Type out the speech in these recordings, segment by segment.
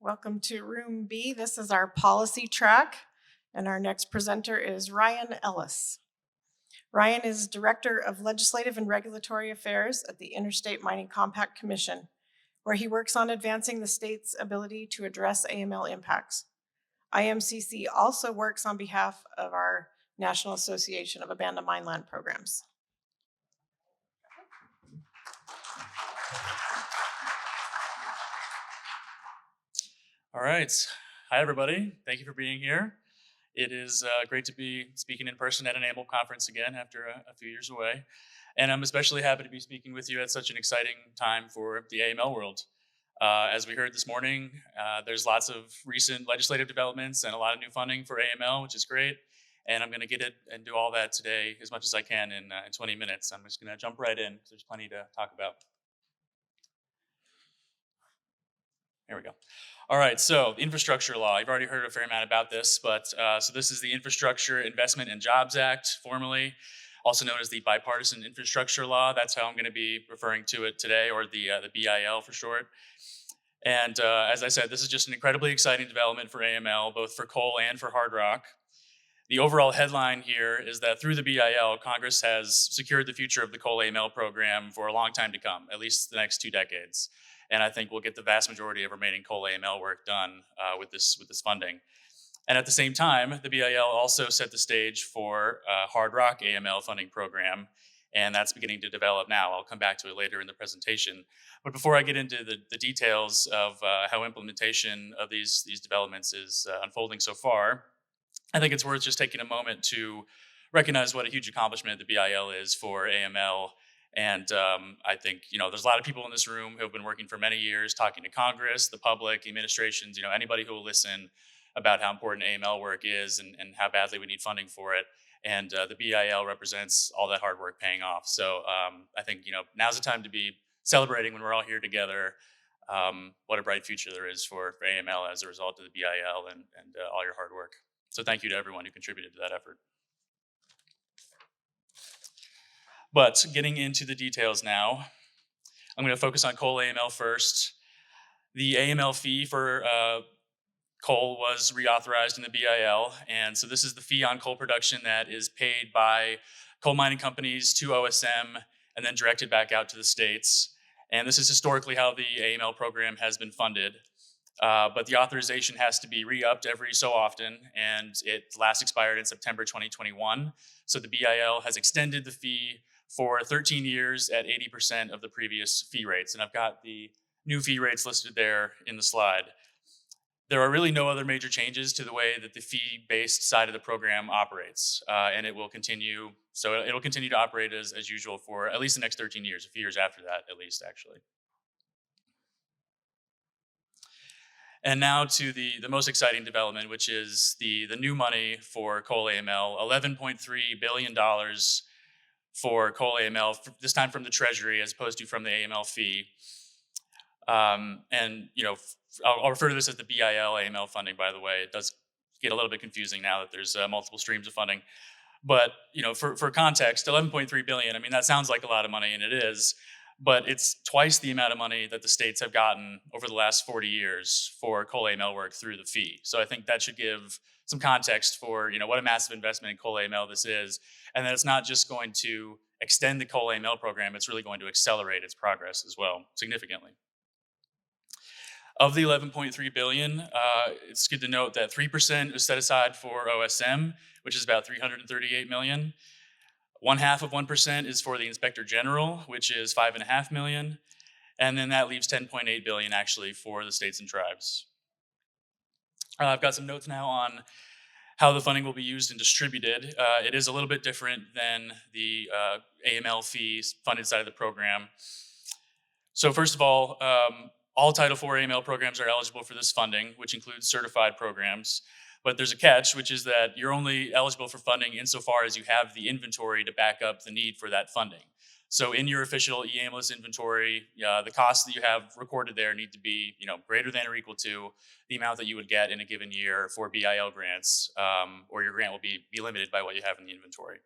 Welcome to Room B. This is our policy track, and our next presenter is Ryan Ellis. Ryan is Director of Legislative and Regulatory Affairs at the Interstate Mining Compact Commission, where he works on advancing the state's ability to address AML impacts. IMCC also works on behalf of our National Association of Abandoned Mineland Programs. All right. Hi, everybody. Thank you for being here. It is great to be speaking in person at an AML conference again after a few years away. And I'm especially happy to be speaking with you at such an exciting time for the AML world. As we heard this morning, there's lots of recent legislative developments and a lot of new funding for AML, which is great. And I'm going to get it and do all that today as much as I can in 20 minutes. I'm just going to jump right in because there's plenty to talk about. Here we go. All right, so infrastructure law. You've already heard a fair amount about this, but so this is the Infrastructure Investment and Jobs Act, formerly, also known as the Bipartisan Infrastructure Law. That's how I'm going to be referring to it today, or the BIL for short. And as I said, this is just an incredibly exciting development for AML, both for coal and for hard rock. The overall headline here is that through the BIL, Congress has secured the future of the coal AML program for a long time to come, at least the next 2 decades. And I think we'll get the vast majority of remaining coal AML work done with this funding. And at the same time, the BIL also set the stage for a hard rock AML funding program, and that's beginning to develop now. I'll come back to it later in the presentation. But before I get into the details of how implementation of these developments is unfolding so far, I think it's worth just taking a moment to recognize what a huge accomplishment the BIL is for AML. And I think, there's a lot of people in this room who have been working for many years, talking to Congress, the public, administrations, anybody who will listen about how important AML work is and how badly we need funding for it. And the BIL represents all that hard work paying off. So I think, now's the time to be celebrating when we're all here together. What a bright future there is for AML as a result of the BIL and all your hard work. So thank you to everyone who contributed to that effort. But getting into the details now, I'm going to focus on coal AML first. The AML fee for coal was reauthorized in the BIL, and so this is the fee on coal production that is paid by coal mining companies to OSM and then directed back out to the states. And this is historically how the AML program has been funded. But the authorization has to be re-upped every so often, and it last expired in September 2021. So the BIL has extended the fee for 13 years at 80% of the previous fee rates. And I've got the new fee rates listed there in the slide. There are really no other major changes to the way that the fee-based side of the program operates. And it will continue, so it'll continue to operate as usual for at least the next 13 years, a few years after that at least, actually. And now to the most exciting development, which is the new money for coal AML, $11.3 billion for coal AML, this time from the Treasury as opposed to from the AML fee. And I'll refer to this as the BIL AML funding, by the way. It does get a little bit confusing now that there's multiple streams of funding. But for context, 11.3 billion, I mean, that sounds like a lot of money, and it is, but it's twice the amount of money that the states have gotten over the last 40 years for coal AML work through the fee. So I think that should give some context for what a massive investment in coal AML this is, and that it's not just going to extend the coal AML program, it's really going to accelerate its progress as well, significantly. Of the 11.3 billion, it's good to note that 3% is set aside for OSM, which is about 338 million. 1/2 of 1% is for the Inspector General, which is 5.5 million. And then that leaves 10.8 billion actually for the states and tribes. I've got some notes now on how the funding will be used and distributed. It is a little bit different than the AML fees funded side of the program. So first of all Title IV AML programs are eligible for this funding, which includes certified programs. But there's a catch, which is that you're only eligible for funding insofar as you have the inventory to back up the need for that funding. So in your official EAMLS inventory, the costs that you have recorded there need to be greater than or equal to the amount that you would get in a given year for BIL grants, or your grant will be limited by what you have in the inventory.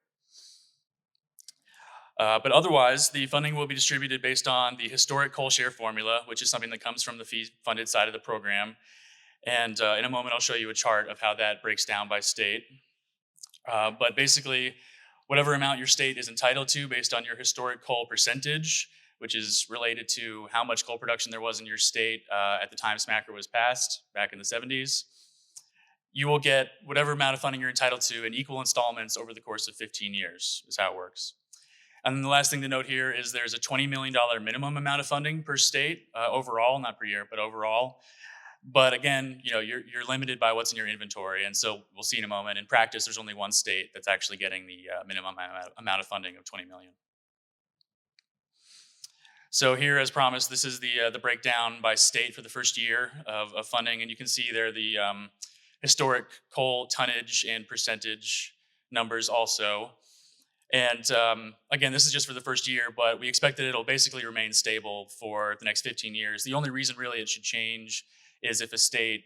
But otherwise, the funding will be distributed based on the historic coal share formula, which is something that comes from the fee-funded side of the program. And in a moment, I'll show you a chart of how that breaks down by state. But basically, whatever amount your state is entitled to based on your historic coal percentage, which is related to how much coal production there was in your state at the time SMACR was passed back in the 70s, you will get whatever amount of funding you're entitled to in equal installments over the course of 15 years, is how it works. And then the last thing to note here is there's a $20 million minimum amount of funding per state overall, not per year, but overall. But again, you're limited by what's in your inventory. And so we'll see in a moment, in practice, there's only one state that's actually getting the minimum amount of funding of 20 million. So here, as promised, this is the breakdown by state for the first year of funding. And you can see there the historic coal tonnage and percentage numbers also. And again, this is just for the first year, but we expect that it'll basically remain stable for the next 15 years. The only reason really it should change is if a state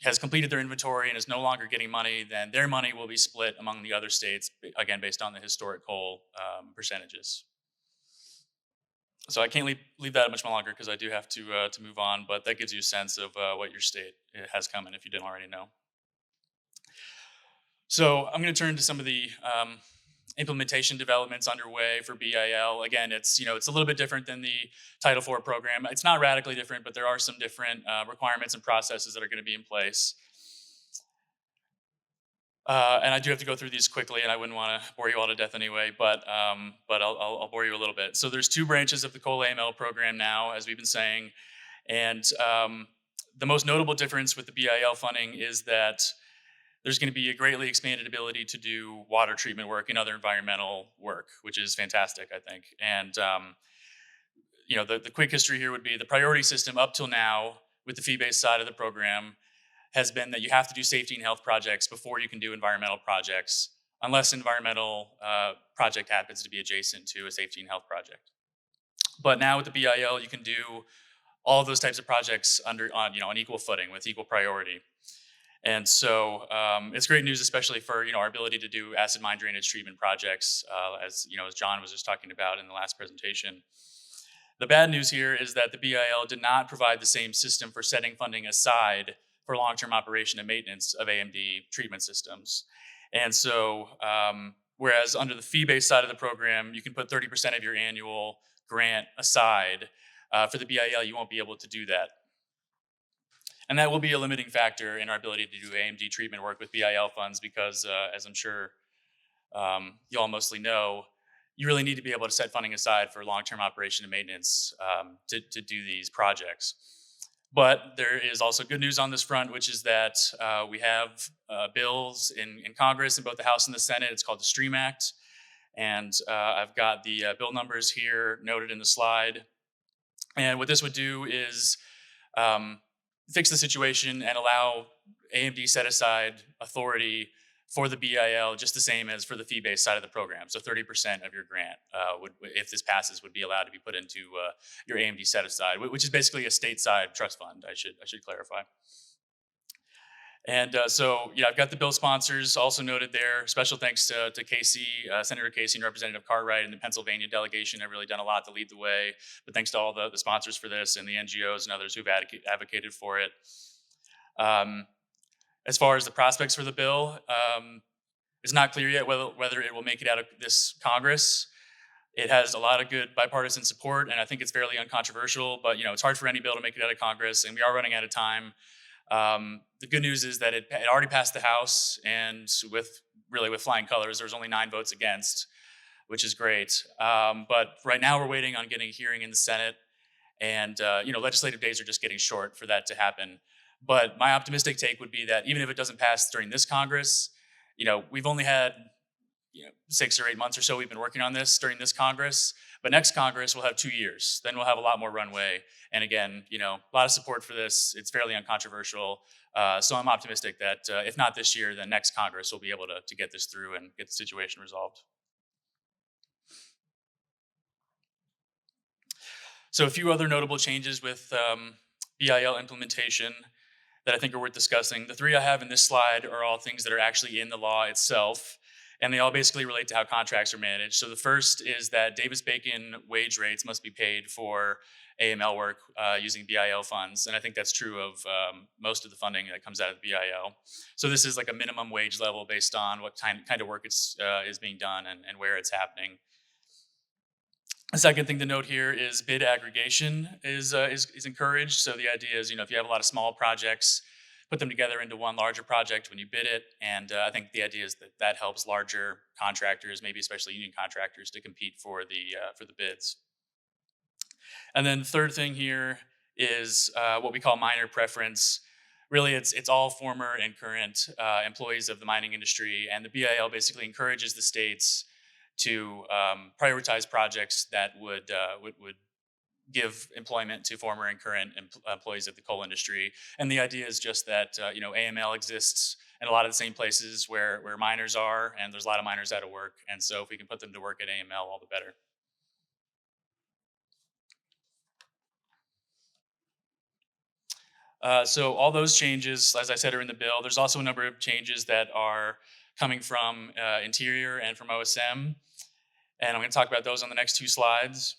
has completed their inventory and is no longer getting money, then their money will be split among the other states, again, based on the historic coal percentages. So I can't leave that much longer because I do have to move on, but that gives you a sense of what your state has coming if you didn't already know. So I'm going to turn to some of the implementation developments underway for BIL. Again, it's a little bit different than the Title IV program. It's not radically different, but there are some different requirements and processes that are going to be in place. And I do have to go through these quickly, and I wouldn't want to bore you all to death anyway, but I'll bore you a little bit. So there's two branches of the coal AML program now, as we've been saying, and the most notable difference with the BIL funding is that there's going to be a greatly expanded ability to do water treatment work and other environmental work, which is fantastic, I think. And the quick history here would be the priority system up till now with the fee-based side of the program has been that you have to do safety and health projects before you can do environmental projects, unless environmental project happens to be adjacent to a safety and health project. But now with the BIL, you can do all of those types of projects on equal footing with equal priority. And so it's great news, especially for our ability to do acid mine drainage treatment projects, as John was just talking about in the last presentation. The bad news here is that the BIL did not provide the same system for setting funding aside for long-term operation and maintenance of AMD treatment systems. And so, whereas under the fee-based side of the program, you can put 30% of your annual grant aside, for the BIL, you won't be able to do that. And that will be a limiting factor in our ability to do AMD treatment work with BIL funds because, as I'm sure you all mostly know, you really need to be able to set funding aside for long-term operation and maintenance to do these projects. But there is also good news on this front, which is that we have bills in Congress in both the House and the Senate. It's called the STREAM Act. And I've got the bill numbers here noted in the slide. And what this would do is fix the situation and allow AMD set aside authority for the BIL just the same as for the fee-based side of the program. So 30% of your grant, if this passes, would be allowed to be put into your AMD set aside, which is basically a stateside trust fund, I should clarify. And so I've got the bill sponsors also noted there. Special thanks to Casey, Senator Casey and Representative Cartwright and the Pennsylvania delegation. They've really done a lot to lead the way. But thanks to all the sponsors for this and the NGOs and others who've advocated for it. As far as the prospects for the bill, it's not clear yet whether it will make it out of this Congress. It has a lot of good bipartisan support, and I think it's fairly uncontroversial. But it's hard for any bill to make it out of Congress, and we are running out of time. The good news is that it already passed the House, and with flying colors. There was only 9 votes against, which is great. But right now we're waiting on getting a hearing in the Senate, and legislative days are just getting short for that to happen. But my optimistic take would be that even if it doesn't pass during this Congress, we've only had 6 or 8 months or so we've been working on this during this Congress. But next Congress will have 2 years. Then we'll have a lot more runway. And again, a lot of support for this. It's fairly uncontroversial. So I'm optimistic that if not this year, then next Congress will be able to get this through and get the situation resolved. So a few other notable changes with BIL implementation that I think are worth discussing. The 3 I have in this slide are all things that are actually in the law itself, and they all basically relate to how contracts are managed. So the first is that Davis-Bacon wage rates must be paid for AML work using BIL funds. And I think that's true of most of the funding that comes out of the BIL. So this is like a minimum wage level based on what kind of work is being done and where it's happening. The second thing to note here is bid aggregation is encouraged. So the idea is, if you have a lot of small projects, put them together into one larger project when you bid it. And I think the idea is that helps larger contractors, maybe especially union contractors, to compete for the bids. And then the third thing here is what we call minor preference. Really, it's all former and current employees of the mining industry, and the BIL basically encourages the states to prioritize projects that would give employment to former and current employees of the coal industry. And the idea is just that AML exists in a lot of the same places where miners are, and there's a lot of miners out of work. And so if we can put them to work at AML, all the better. So all those changes, as I said, are in the bill. There's also a number of changes that are coming from Interior and from OSM. And I'm going to talk about those on the next two slides.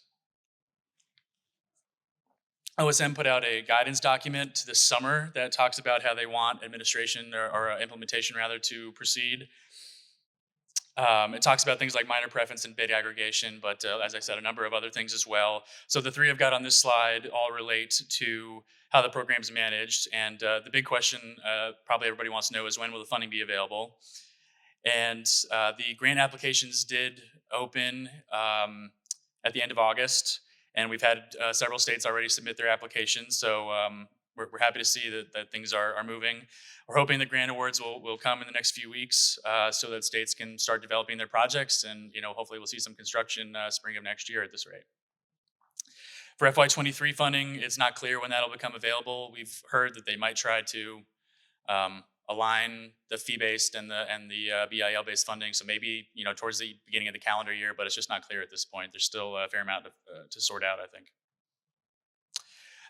OSM put out a guidance document this summer that talks about how they want administration or implementation rather to proceed. It talks about things like minor preference and bid aggregation, but as I said, a number of other things as well. So the three I've got on this slide all relate to how the program's managed. And the big question probably everybody wants to know is, when will the funding be available? And the grant applications did open at the end of August, and we've had several states already submit their applications. So we're happy to see that things are moving. We're hoping the grant awards will come in the next few weeks so that states can start developing their projects, and hopefully we'll see some construction spring of next year at this rate. For FY23 funding, it's not clear when that'll become available. We've heard that they might try to align the fee-based and the BIL-based funding, so maybe towards the beginning of the calendar year, but it's just not clear at this point. There's still a fair amount to sort out, I think.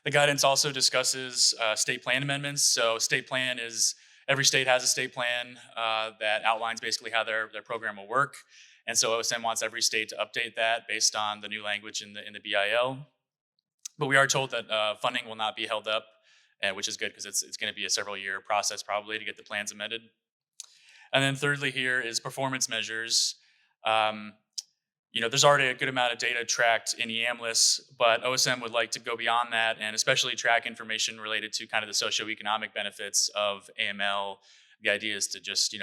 The guidance also discusses state plan amendments. So state plan is, every state has a state plan that outlines basically how their program will work. And so OSM wants every state to update that based on the new language in the BIL. But we are told that funding will not be held up, which is good because it's going to be a several-year process probably to get the plans amended. And then thirdly here is performance measures. There's already a good amount of data tracked in EAMLIS, but OSM would like to go beyond that and especially track information related to kind of the socioeconomic benefits of AML. The idea is to just,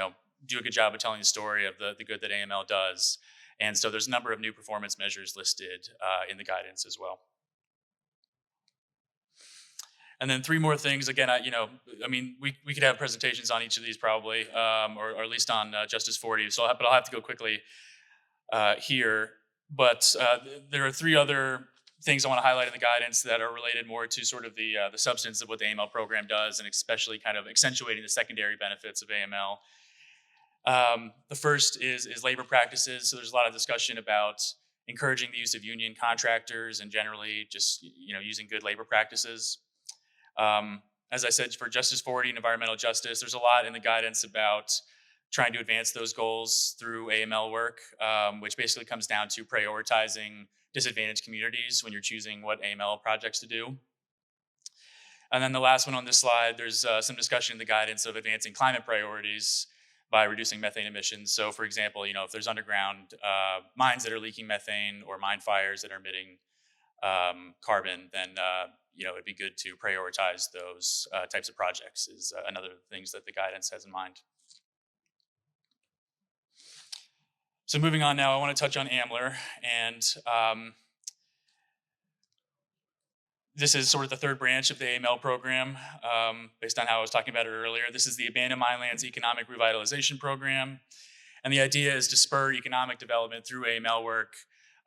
do a good job of telling the story of the good that AML does. And so there's a number of new performance measures listed in the guidance as well. And then three more things. Again, we could have presentations on each of these probably, or at least on Justice 40. But I'll have to go quickly here. But there are three other things I want to highlight in the guidance that are related more to sort of the substance of what the AML program does, and especially kind of accentuating the secondary benefits of AML. The first is labor practices. So there's a lot of discussion about encouraging the use of union contractors and generally just using good labor practices. As I said, for Justice 40 and environmental justice, there's a lot in the guidance about trying to advance those goals through AML work, which basically comes down to prioritizing disadvantaged communities when you're choosing what AML projects to do. And then the last one on this slide, there's some discussion in the guidance of advancing climate priorities by reducing methane emissions. So for example, if there's underground mines that are leaking methane or mine fires that are emitting carbon, then it'd be good to prioritize those types of projects is another things that the guidance has in mind. So moving on now, I want to touch on AMLR, and this is sort of the third branch of the AML program, based on how I was talking about it earlier. This is the Abandoned Minelands Economic Revitalization Program, and the idea is to spur economic development through AML work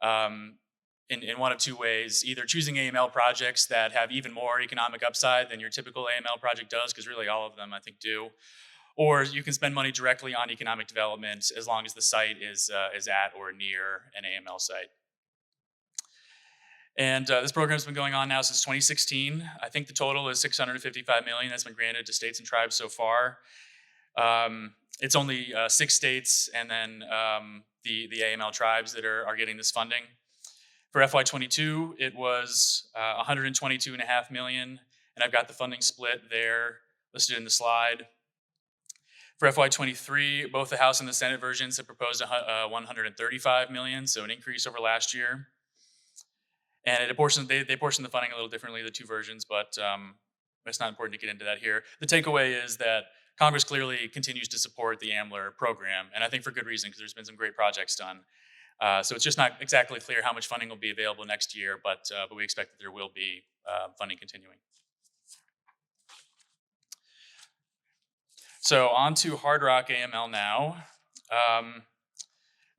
in one of two ways: either choosing AML projects that have even more economic upside than your typical AML project does, because really all of them I think do, or you can spend money directly on economic development as long as the site is at or near an AML site. And this program has been going on now since 2016. I think the total is $655 million that's been granted to states and tribes so far. It's only 6 states and then the AML tribes that are getting this funding. For FY22, it was 122.5 million, and I've got the funding split there listed in the slide. For FY23, both the House and the Senate versions have proposed 135 million, so an increase over last year. And they portion the funding a little differently, the two versions, but it's not important to get into that here. The takeaway is that Congress clearly continues to support the AMLR program, and I think for good reason, because there's been some great projects done. So it's just not exactly clear how much funding will be available next year, but we expect that there will be funding continuing. So on to Hard Rock AML now.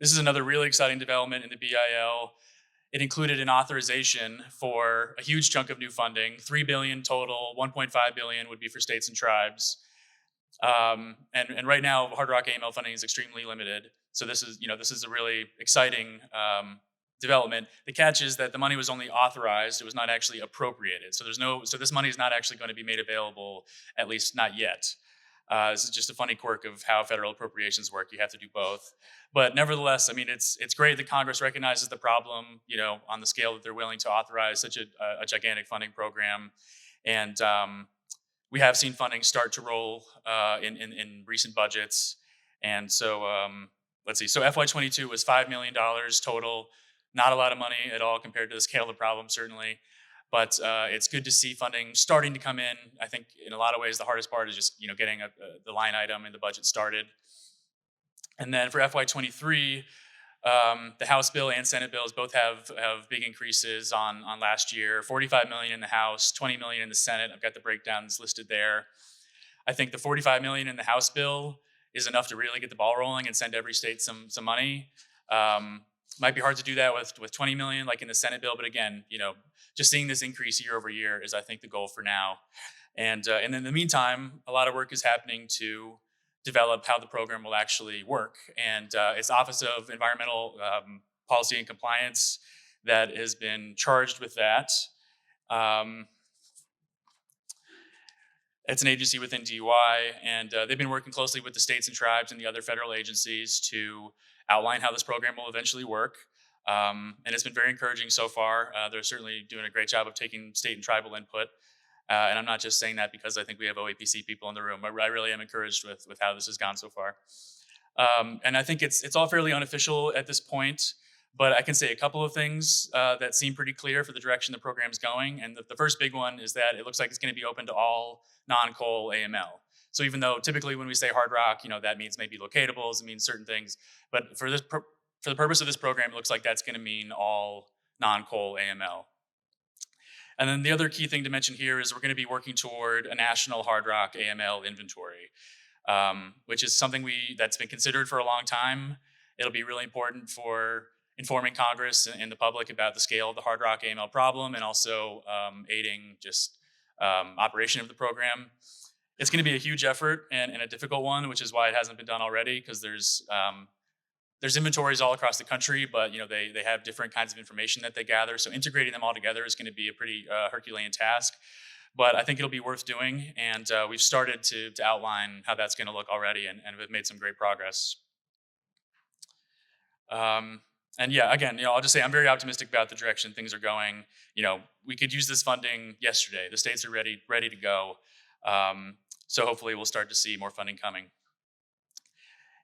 This is another really exciting development in the BIL. It included an authorization for a huge chunk of new funding, $3 billion total, $1.5 billion would be for states and tribes. And right now, Hard Rock AML funding is extremely limited. So this is a really exciting development. The catch is that the money was only authorized; it was not actually appropriated. So this money is not actually going to be made available, at least not yet. This is just a funny quirk of how federal appropriations work. You have to do both. But nevertheless, I mean, it's great that Congress recognizes the problem, on the scale that they're willing to authorize such a gigantic funding program. And we have seen funding start to roll in recent budgets. And so let's see. So FY22 was $5 million total. Not a lot of money at all compared to the scale of the problem, certainly. But it's good to see funding starting to come in. I think in a lot of ways, the hardest part is just getting the line item in the budget started. And then for FY23, the House bill and Senate bills both have big increases on last year. 45 million in the House, 20 million in the Senate. I've got the breakdowns listed there. I think the 45 million in the House bill is enough to really get the ball rolling and send every state some money. Might be hard to do that with 20 million like in the Senate bill, but again, just seeing this increase year over year is, I think, the goal for now. And in the meantime, a lot of work is happening to develop how the program will actually work. And it's Office of Environmental Policy and Compliance that has been charged with that. It's an agency within DUI, and they've been working closely with the states and tribes and the other federal agencies to outline how this program will eventually work. And it's been very encouraging so far. They're certainly doing a great job of taking state and tribal input. And I'm not just saying that because I think we have OAPC people in the room. I really am encouraged with how this has gone so far. And I think it's all fairly unofficial at this point, but I can say a couple of things that seem pretty clear for the direction the program's going. And the first big one is that it looks like it's going to be open to all non-coal AML. So even though typically when we say hard rock, that means maybe locatables, it means certain things. But for the purpose of this program, it looks like that's going to mean all non-coal AML. And then the other key thing to mention here is we're going to be working toward a national hard rock AML inventory, which is something that's been considered for a long time. It'll be really important for informing Congress and the public about the scale of the hard rock AML problem, and also aiding just operation of the program. It's going to be a huge effort and a difficult one, which is why it hasn't been done already, because there's inventories all across the country, but they have different kinds of information that they gather. So integrating them all together is going to be a pretty Herculean task. But I think it'll be worth doing, and we've started to outline how that's going to look already, and we've made some great progress. And yeah, again, I'll just say I'm very optimistic about the direction things are going. We could use this funding yesterday. The states are ready to go. So hopefully we'll start to see more funding coming.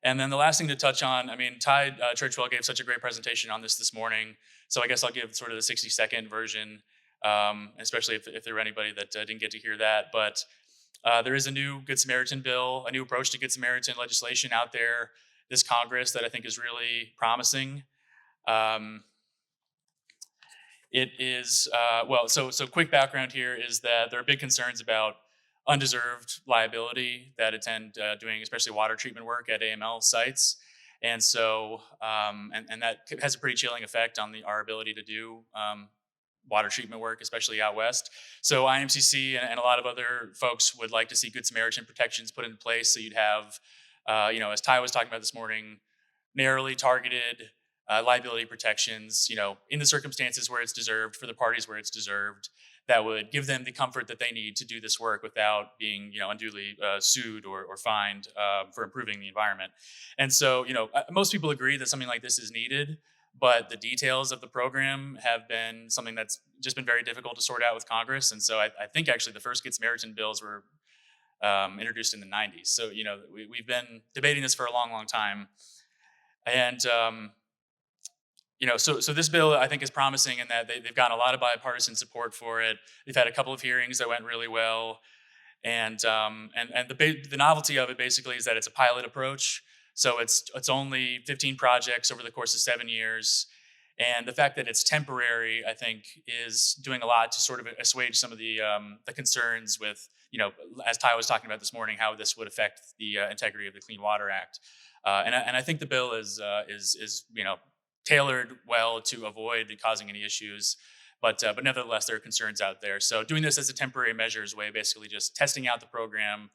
And then the last thing to touch on, Ty Churchwell gave such a great presentation on this morning. So I guess I'll give sort of the 60-second version, especially if there were anybody that didn't get to hear that. But there is a new Good Samaritan bill, a new approach to Good Samaritan legislation out there this Congress that I think is really promising. It is, so quick background here is that there are big concerns about undeserved liability that attend doing especially water treatment work at AML sites. And so, and that has a pretty chilling effect on our ability to do water treatment work, especially out west. So IMCC and a lot of other folks would like to see Good Samaritan protections put in place. So you'd have, as Ty was talking about this morning, narrowly targeted liability protections, in the circumstances where it's deserved, for the parties where it's deserved, that would give them the comfort that they need to do this work without being, unduly sued or fined for improving the environment. And so, most people agree that something like this is needed, but the details of the program have been something that's just been very difficult to sort out with Congress. And so I think actually the first Good Samaritan bills were introduced in the 90s. So, we've been debating this for a long, long time. And, so this bill I think is promising in that they've gotten a lot of bipartisan support for it. They've had a couple of hearings that went really well. And the novelty of it basically is that it's a pilot approach. So it's only 15 projects over the course of 7 years. And the fact that it's temporary, I think, is doing a lot to sort of assuage some of the concerns with, as Ty was talking about this morning, how this would affect the integrity of the Clean Water Act. And I think the bill is tailored well to avoid causing any issues. But nevertheless, there are concerns out there. So doing this as a temporary measure is a way of basically just testing out the program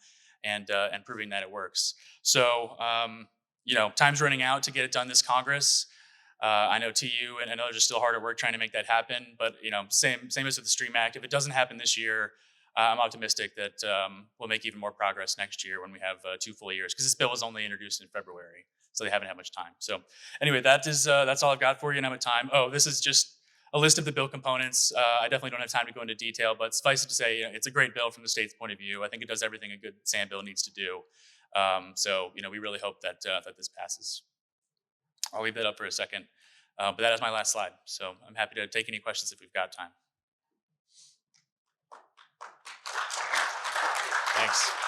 and proving that it works. So time's running out to get it done this Congress. I know TU and others are still hard at work trying to make that happen. But same as with the Stream Act. If it doesn't happen this year, I'm optimistic that we'll make even more progress next year when we have 2 full years, because this bill was only introduced in February, so they haven't had much time. So anyway, that's all I've got for you, and I'm at time. Oh, this is just a list of the bill components. I definitely don't have time to go into detail, but suffice it to say, it's a great bill from the state's point of view. I think it does everything a good sand bill needs to do. So we really hope that this passes. I'll leave that up for a second, but that is my last slide. So I'm happy to take any questions if we've got time. Thanks.